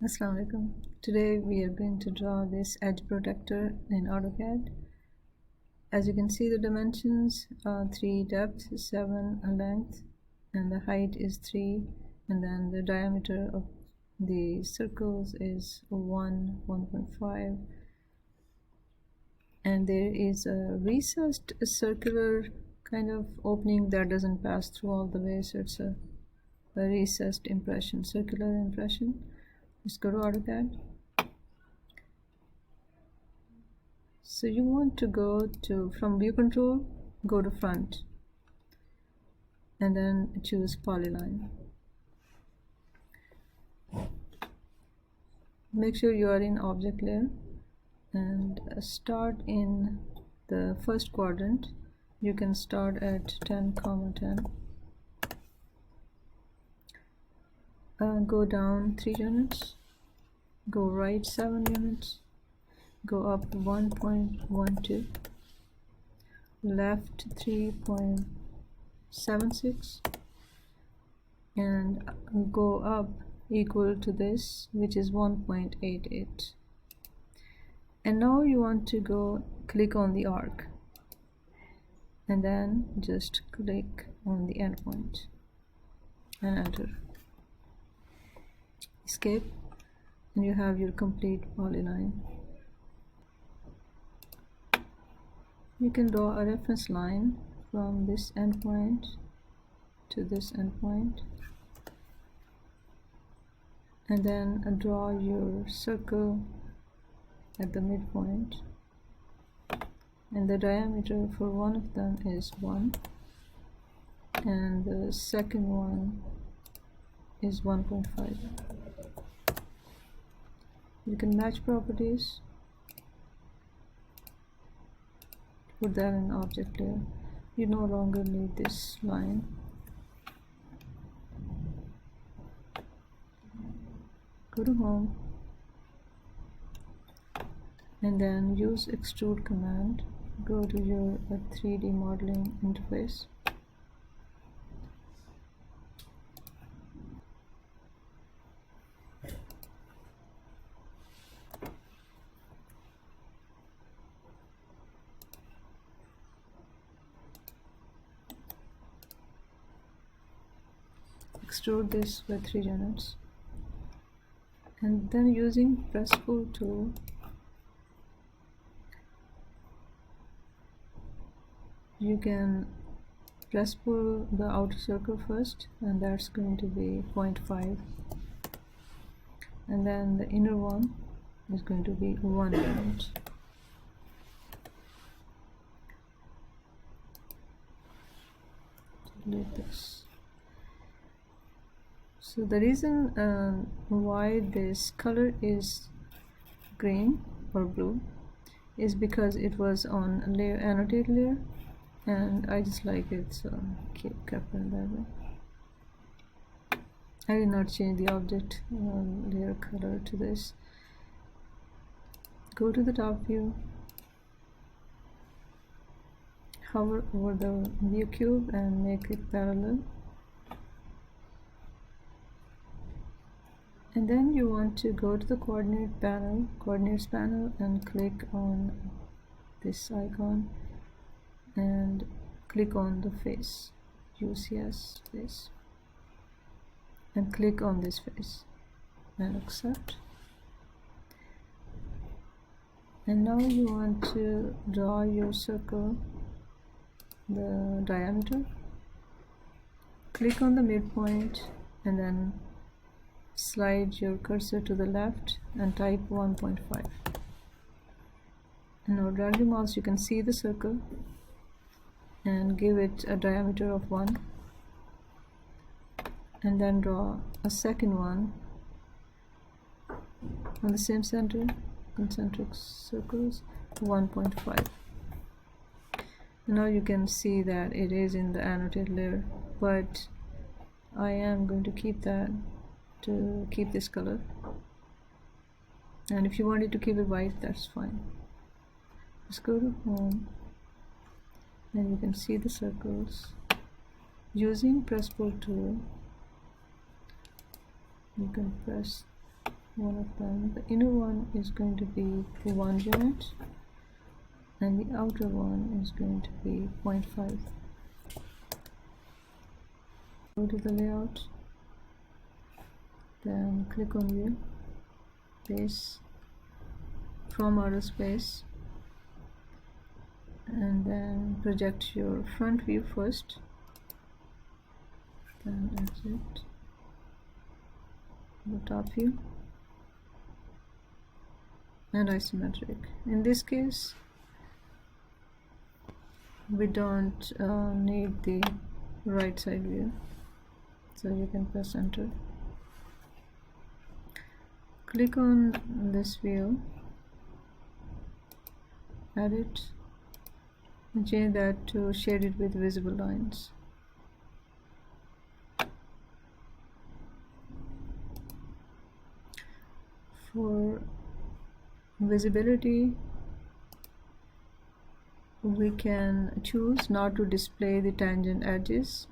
Assalamu alaikum. Today we are going to draw this edge protector in AutoCAD. As you can see, the dimensions are 3 depth, 7 length, and the height is 3, and then the diameter of the circles is 1.5, and there is a recessed circular kind of opening that doesn't pass through all the way, so it's a recessed impression, circular impression. Let's go to AutoCAD. So you want to go to, from view control, go to front, and then choose polyline. Make sure you are in object layer and start in the first quadrant. You can start at 10,10. Go down 3 units, go right 7 units, go up 1.12, left 3.76, and go up equal to this, which is 1.88. And now you want to go click on the arc, and then just click on the endpoint and enter. Escape, and you have your complete polyline. You can draw a reference line from this endpoint to this endpoint, and then draw your circle at the midpoint, and the diameter for one of them is 1, and the second one is 1.5. You can match properties, put that in object layer. You no longer need this line. Go to home, and then use extrude command. Go to your 3D modeling interface. Extrude this by 3 units, and then using press pull tool, you can press pull the outer circle first, and that's going to be 0.5, and then the inner one is going to be 1 unit. Delete this. So the reason why this color is green or blue is because it was on layer, annotate layer, and I just like it, so kept it that way. I did not change the object layer color to this. Go to the top view, hover over the view cube and make it parallel. And then you want to go to the coordinates panel, and click on this icon and click on the face, UCS face, and click on this face and accept. And now you want to draw your circle, the diameter. Click on the midpoint, and then slide your cursor to the left and type 1.5. And now drag your mouse, you can see the circle, and give it a diameter of 1, and then draw a second one on the same center, concentric circles, 1.5. Now you can see that it is in the annotate layer, but I am going to keep that to keep this color, and if you wanted to keep it white, that's fine. Let's go to home, and you can see the circles. Using press pull tool, you can press one of them. The inner one is going to be 1 unit and the outer one is going to be 0.5. Go to the layout, then click on view, base, from outer space, and then project your front view first, then exit the top view, and isometric. In this case we don't need the right side view, so you can press enter. Click on this view, edit, and change that to shaded with visible lines. For visibility, we can choose not to display the tangent edges,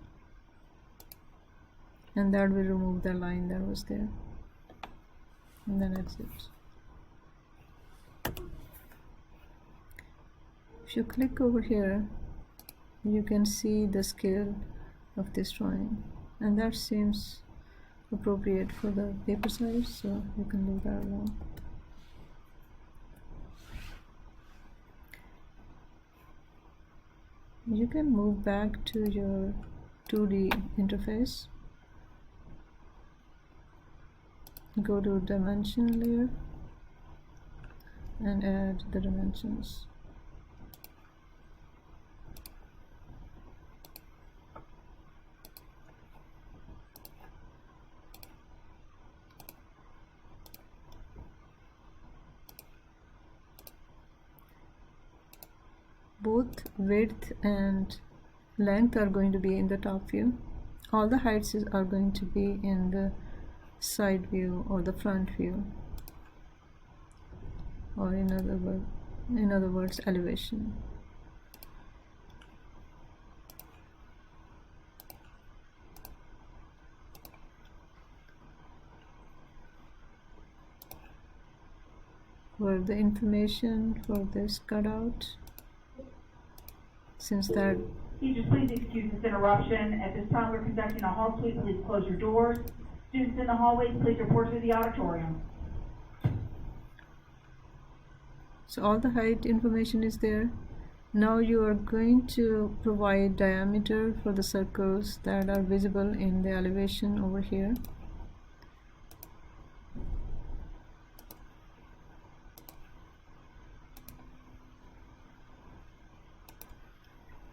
and that will remove the line that was there, and then exit. If you click over here, you can see the scale of this drawing, and that seems appropriate for the paper size, so you can leave that alone. You can move back to your 2D interface, go to dimension layer and add the dimensions. Both width and length are going to be in the top view. All the heights are going to be in the side view or the front view, or in other words elevation. For the information for this cutout, since that Teachers, please excuse this interruption. At this time, we're conducting a hall sweep. Please close your doors. Students in the hallways, please report to the auditorium. So all the height information is there. Now you are going to provide diameter for the circles that are visible in the elevation over here.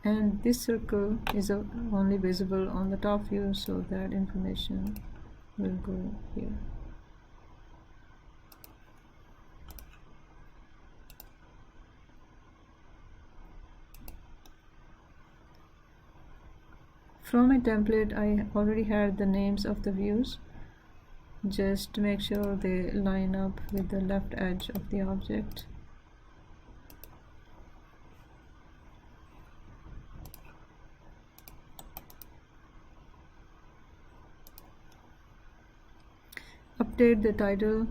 And this circle is only visible on the top view, so that information will go here. From a template, I already had the names of the views. Just make sure they line up with the left edge of the object. Update the title.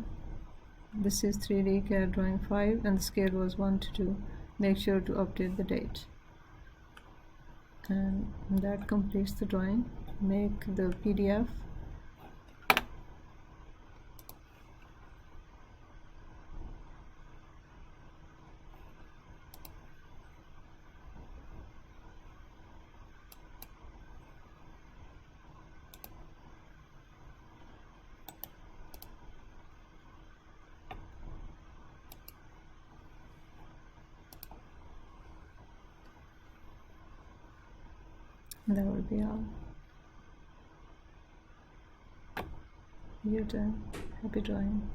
This is 3D CAD drawing 5 and the scale was 1:2. Make sure to update the date. And that completes the drawing. Make the PDF. That will be all. Your turn. Happy drawing.